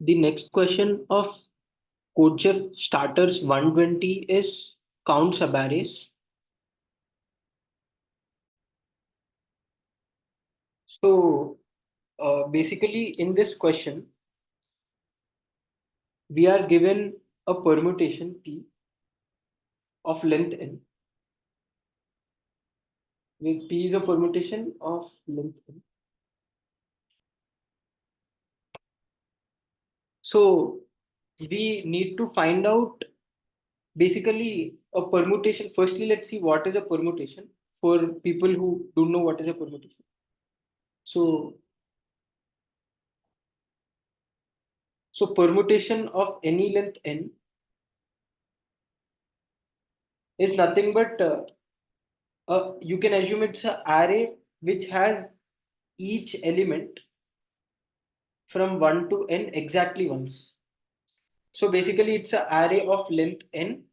The next question of CodeChef starters 120 is count Subarrays. So basically in this question, we are given a permutation P of length n. Where P is a permutation of length n. So we need to find out basically a permutation. Firstly, let's see what is a permutation for people who don't know what is a permutation. So, so permutation of any length n is nothing but you can assume it's an array which has each element from 1 to n exactly once. So basically it's an array of length n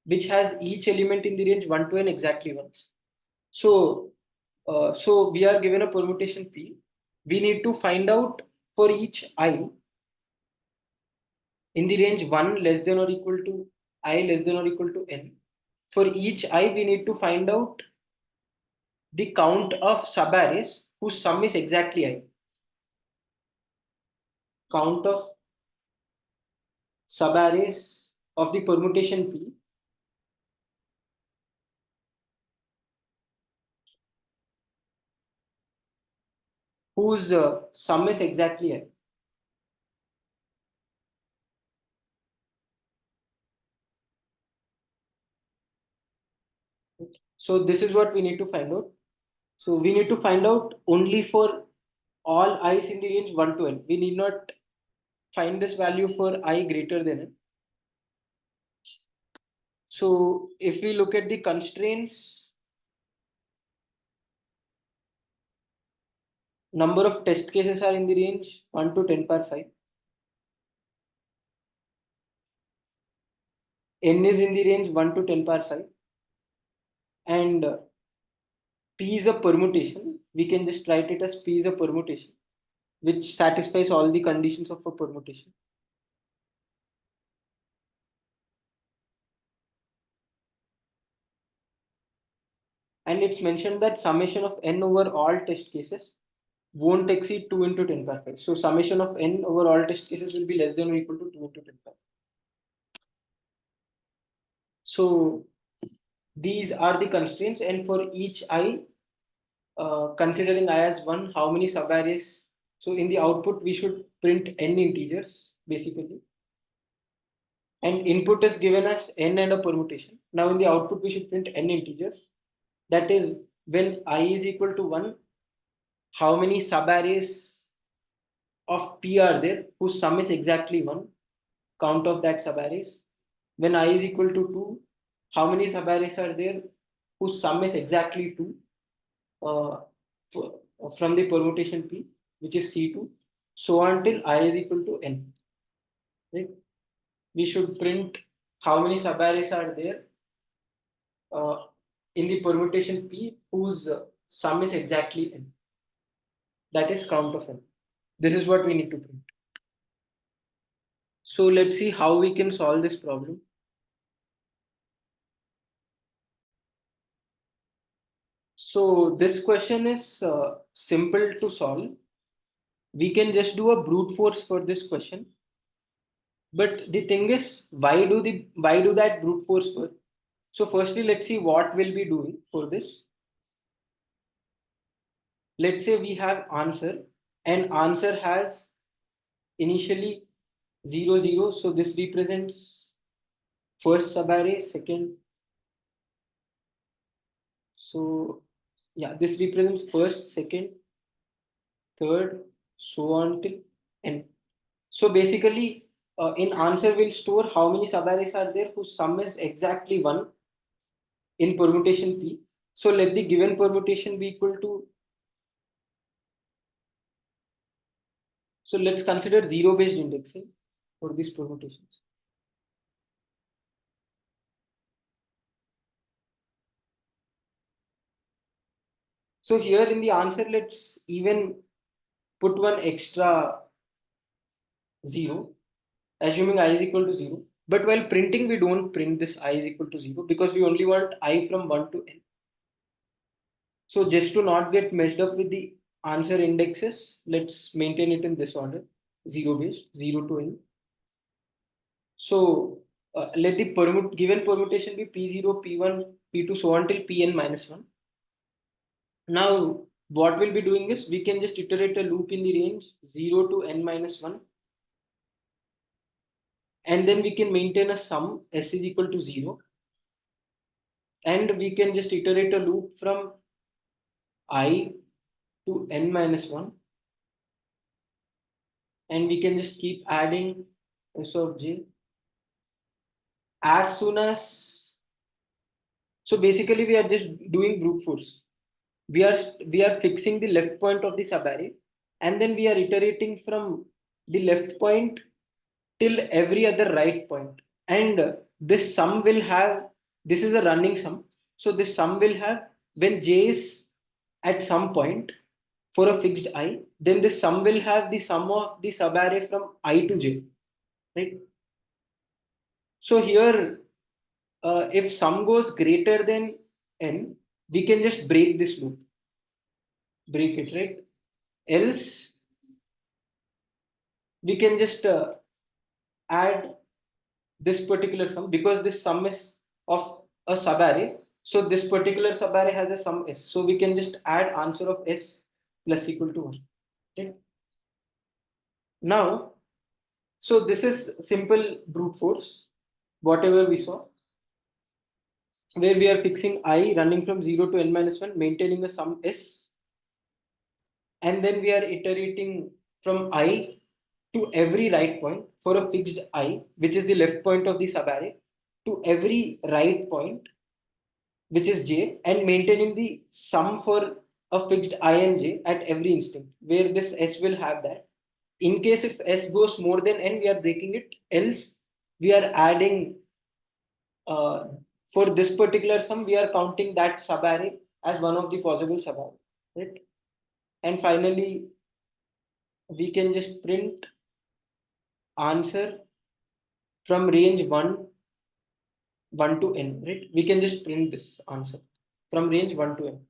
which has each element in the range 1 to n exactly once. So so we are given a permutation P. We need to find out for each I in the range 1 less than or equal to I less than or equal to n. For each I, we need to find out the count of subarrays whose sum is exactly I. Count of subarrays of the permutation P whose sum is exactly I. So this is what we need to find out. So we need to find out only for all i's in the range 1 to n. We need not find this value for I greater than n. So if we look at the constraints, number of test cases are in the range 1 to 10 power 5. N is in the range 1 to 10 power 5. And P is a permutation. We can just write it as P is a permutation, which satisfies all the conditions of a permutation. And it's mentioned that summation of n over all test cases won't exceed 2 into 10 power 5. So summation of n over all test cases will be less than or equal to 2 into 10 power 5. So these are the constraints, and for each I, considering I as 1, how many subarrays? So in the output, we should print n integers, basically. And input is given as n and a permutation. Now in the output, we should print n integers. That is, when I is equal to 1, how many subarrays of P are there whose sum is exactly 1, count of that subarrays. When I is equal to 2, how many subarrays are there whose sum is exactly 2 uh, from the permutation P, which is C2, so on till I is equal to n. Right? We should print how many subarrays are there uh, in the permutation P whose sum is exactly n. That is count of n. This is what we need to print. So let's see how we can solve this problem. So this question is simple to solve. We can just do a brute force for this question. But the thing is, why do that brute force work? So firstly, let's see what we'll be doing for this. Let's say we have answer, and answer has initially 0 0. So this represents first subarray, second. So yeah, this represents first, second, third, so on till n. So basically, in answer we'll store how many subarrays are there whose sum is exactly 1 in permutation P. So let the given permutation be equal to, so let's consider zero based indexing for these permutations. So here in the answer, let's even put one extra 0, assuming I is equal to 0. But while printing, we don't print this I is equal to 0 because we only want I from 1 to n. So just to not get messed up with the answer indexes, let's maintain it in this order, 0 based, 0 to n. So let the given permutation be P0, P1, P2, so on till Pn minus 1. Now, what we'll be doing is we can just iterate a loop in the range 0 to n minus 1. And then we can maintain a sum s is equal to 0. And we can just iterate a loop from I to n minus 1. And we can just keep adding s of j as soon as. So basically, we are just doing brute force. We are fixing the left point of the subarray, and then we are iterating from the left point till every other right point. And this sum will have, this is a running sum. So this sum will have, when j is at some point for a fixed I, then this sum will have the sum of the subarray from I to j, right? So here, if sum goes greater than n, we can just break this loop, break it, right? Else, we can just add this particular sum because this sum is of a subarray. So this particular subarray has a sum s. So we can just add answer of s plus equal to 1. Okay. Now, so this is simple brute force, whatever we saw, where we are fixing I running from 0 to n minus 1, maintaining a sum s, and then we are iterating from I to every right point for a fixed I, which is the left point of the subarray, to every right point, which is j, and maintaining the sum for a fixed I and j at every instant, where this s will have that. In case if s goes more than n, we are breaking it. Else, we are adding, uh, for this particular sum, we are counting that subarray as one of the possible subarray, right? And finally, we can just print answer from range 1 to n, right? We can just print this answer from range 1 to n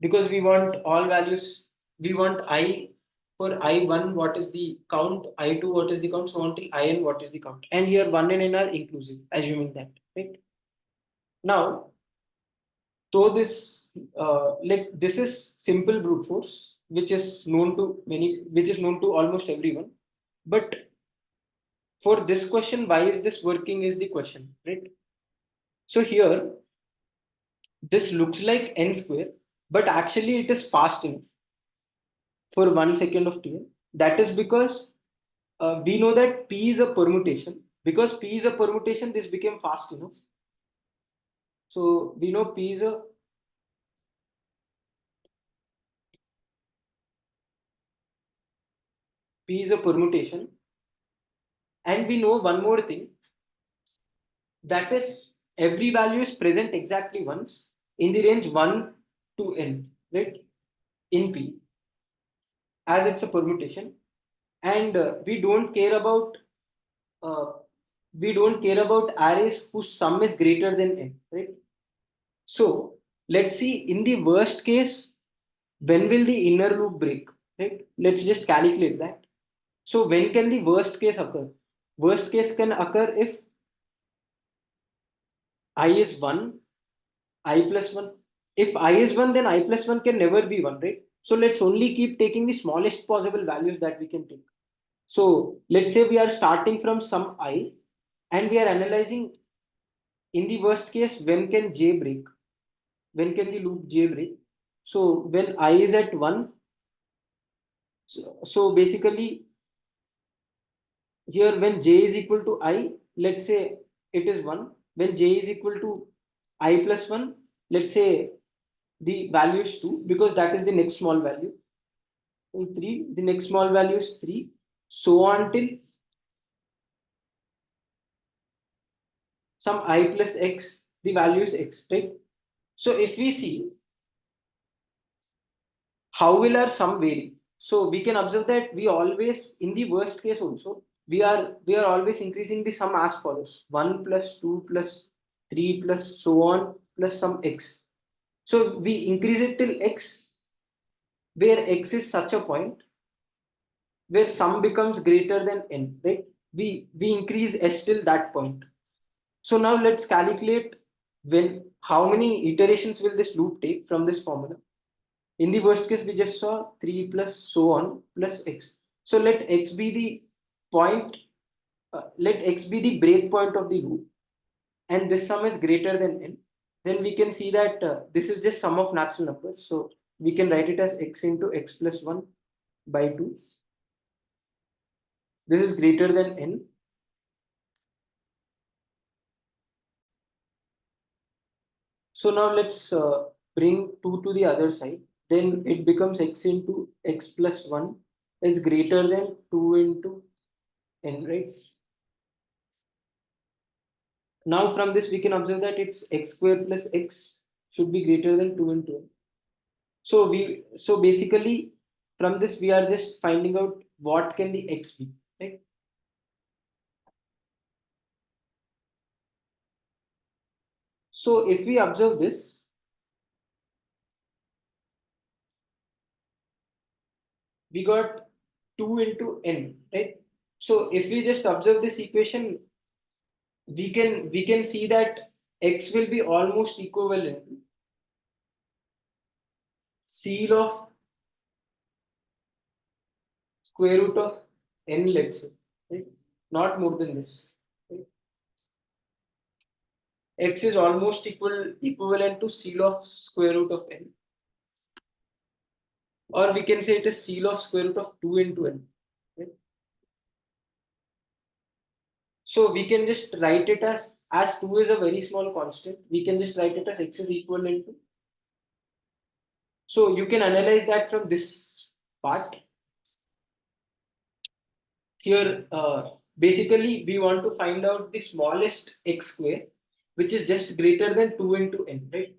because we want all values. We want I for I1, what is the count, I2, what is the count, so on till IN, what is the count. And here 1 and n are inclusive, assuming that, right? Now, though this, like this is simple brute force, which is known to many, which is known to almost everyone. But for this question, why is this working is the question, right? So here, this looks like n square, but actually it is fast enough for 1 second of t. That is because we know that p is a permutation. Because p is a permutation, this became fast enough. So we know p is a permutation, and we know one more thing, that is every value is present exactly once in the range 1 to n, right? In p, as it's a permutation, and uh, we don't care about arrays whose sum is greater than n, right? So let's see in the worst case, when will the inner loop break, right? Let's just calculate that. So when can the worst case occur? Worst case can occur if I is 1, I plus 1. If I is 1, then I plus 1 can never be 1, right? So let's only keep taking the smallest possible values that we can take. So let's say we are starting from some I and we are analyzing in the worst case, when can j break? When can the loop j break? So when I is at 1, so basically here when j is equal to I, let's say it is 1. When j is equal to I plus 1, let's say the value is 2 because that is the next small value. In 3, the next small value is 3. So on till some I plus x, the value is x, right? So if we see, how will our sum vary? So we can observe that we always, in the worst case also, we are always increasing the sum as follows: 1 plus 2 plus 3 plus so on plus some x. So we increase it till x, where x is such a point where sum becomes greater than n, right? We increase s till that point. So now let's calculate when how many iterations will this loop take from this formula. In the worst case, we just saw 3 plus so on plus x. So let x be the point, let x be the break point of the loop, and this sum is greater than n. Then we can see that this is just sum of natural numbers. So we can write it as x into x plus 1 by 2. This is greater than n. So now let's bring 2 to the other side. Then it becomes x into x plus 1 is greater than 2 into n, right? Now from this we can observe that it's x square plus x should be greater than 2 into n. So basically from this we are just finding out what can the x be, right? So if we observe this, we got 2 into n, right? So if we just observe this equation, we can see that x will be almost equivalent to seal of square root of n, let's say, right? Not more than this, right? X is almost equivalent to seal of square root of n, or we can say it is seal of square root of 2 into n, right? So we can just write it as 2 is a very small constant, we can just write it as x is equivalent to. So you can analyze that from this part here. Basically we want to find out the smallest x square which is just greater than 2 into n, right?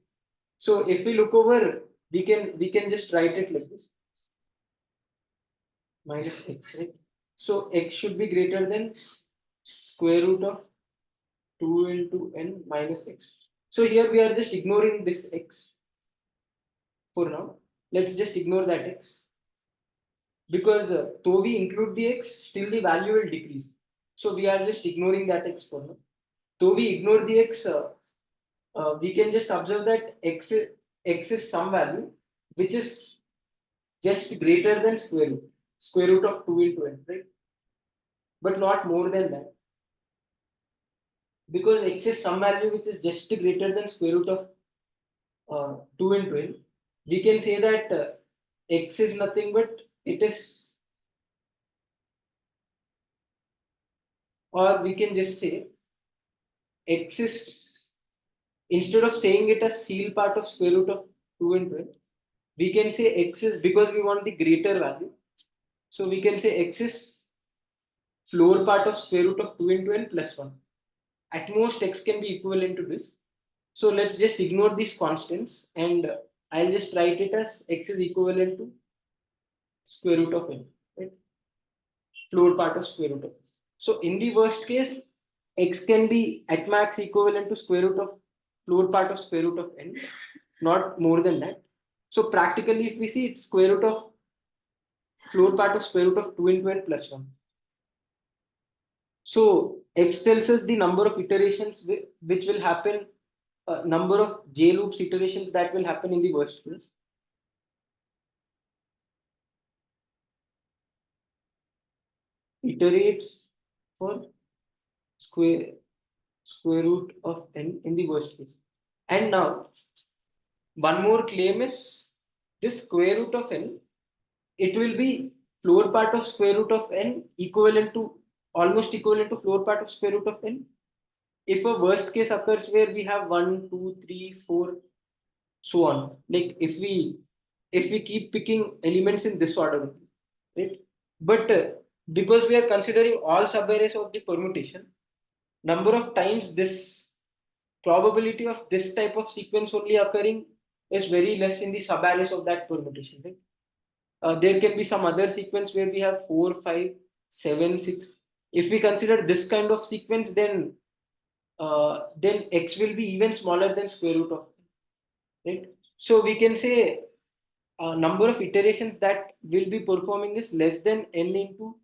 So if we look over, we can just write it like this: minus x, right? So x should be greater than square root of 2 into n minus x. So here we are just ignoring this x for now. Let's just ignore that x, because though we include the x, still the value will decrease. So we are just ignoring that x for now. Though we ignore the x, we can just observe that x is some value which is just greater than square root of 2 into n, right? But not more than that, because x is some value which is just greater than square root of 2 into n. We can say that x is nothing but it is, or we can just say x is, instead of saying it as seal part of square root of 2 into n, we can say x is, because we want the greater value, so we can say x is floor part of square root of 2 into n plus 1. At most x can be equivalent to this. So let's just ignore these constants, and I'll just write it as x is equivalent to square root of n, right? Floor part of square root of. So in the worst case, x can be at max equivalent to square root of floor part of square root of n, not more than that. So practically, if we see, it's square root of floor part of square root of 2 into n plus 1. So x tells us the number of iterations which will happen, number of j loops iterations that will happen in the worst case. Iterates for square root of n in the worst case. And now one more claim is this square root of n, it will be floor part of square root of n equivalent to, almost equivalent to floor part of square root of n. If a worst case occurs where we have 1, 2, 3, 4, so on, like if we keep picking elements in this order, right? But because we are considering all subarrays of the permutation, number of times this probability of this type of sequence only occurring is very less in the subarrays of that permutation, right? There can be some other sequence where we have 4, 5, 7, 6. If we consider this kind of sequence, then x will be even smaller than square root of n, right? So we can say number of iterations that will be performing is less than n into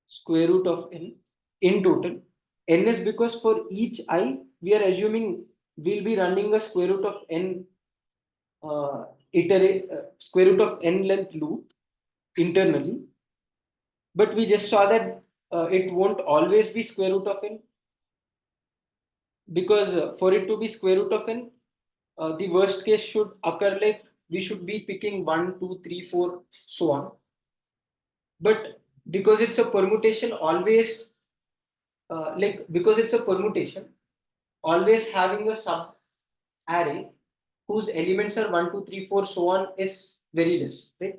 square root of n in total. N is because for each I, we are assuming we'll be running a square root of n square root of n length loop internally, but we just saw that it won't always be square root of n, because for it to be square root of n, the worst case should occur, like we should be picking 1, 2, 3, 4, so on. But because it's a permutation, always because it's a permutation, always having a sub array whose elements are 1, 2, 3, 4, so on is very less, right?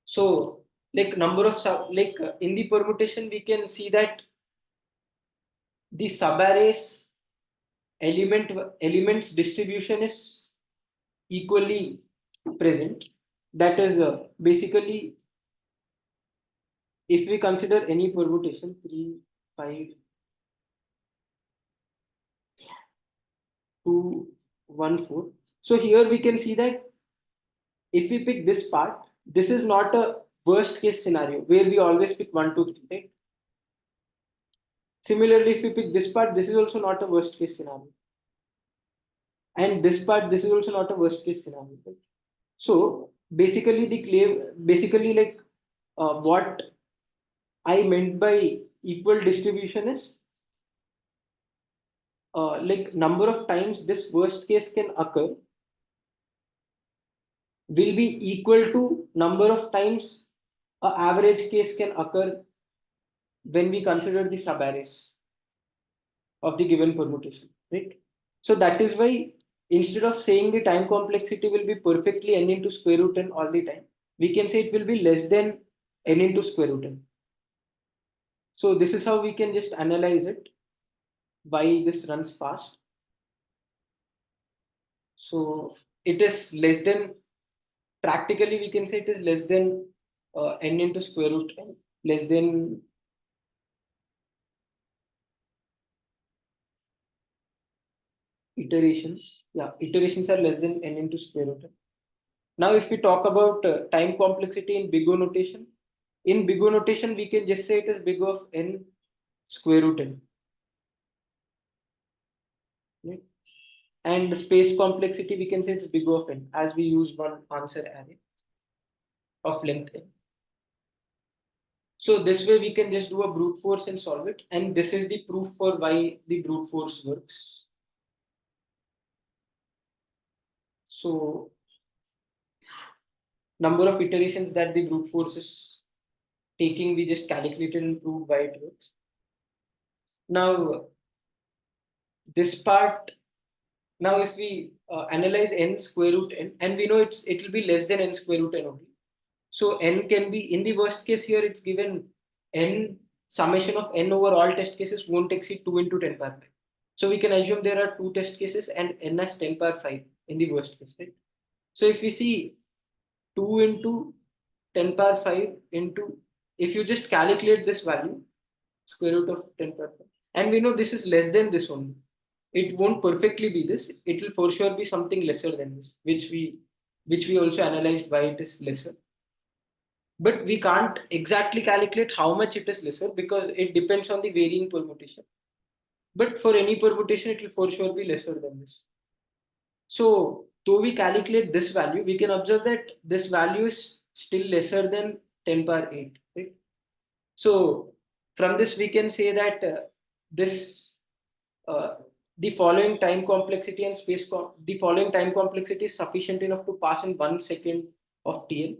So like number of in the permutation, we can see that the subarrays elements distribution is equally present. That is basically, if we consider any permutation 3, 5, 2, 1, 4. So here we can see that if we pick this part, this is not a worst case scenario where we always pick 1, 2, 3, right? Similarly, if we pick this part, this is also not a worst case scenario. And this part, this is also not a worst case scenario, right? So basically the claim, basically like what I meant by equal distribution is like number of times this worst case can occur will be equal to number of times a average case can occur when we consider the subarrays of the given permutation, right? So that is why instead of saying the time complexity will be perfectly n into square root n all the time, we can say it will be less than n into square root n. So this is how we can just analyze it, why this runs fast. So it is less than, practically we can say it is less than n into square root n, less than iterations. Yeah, iterations are less than n into square root n. Now, if we talk about time complexity in big O notation, in big O notation, we can just say it is big O of n square root n. Right? And space complexity, we can say it's big O of n, as we use one answer array of length n. So this way we can just do a brute force and solve it. And this is the proof for why the brute force works. So number of iterations that the brute force is taking, we just calculated and proved why it works. Now this part, now if we analyze n square root n, and we know it will be less than n square root n only. So n can be, in the worst case here, it's given n summation of n over all test cases won't exceed 2 into 10 power 5. So we can assume there are 2 test cases and n as 10 power 5 in the worst case, right? So if we see 2 into 10 power 5 into, if you just calculate this value, square root of 10 power 5, and we know this is less than this only. It won't perfectly be this. It will for sure be something lesser than this, which we also analyzed why it is lesser. But we can't exactly calculate how much it is lesser because it depends on the varying permutation. But for any permutation, it will for sure be lesser than this. So, though we calculate this value, we can observe that this value is still lesser than 10 power 8. Right? So, from this, we can say that this the following time complexity and the following time complexity is sufficient enough to pass in 1 second of TL.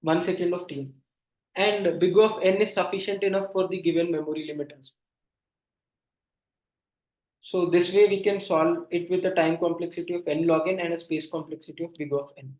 1 second of TL. And big O of n is sufficient enough for the given memory limit as well. So this way we can solve it with a time complexity of n log n and a space complexity of big O of n.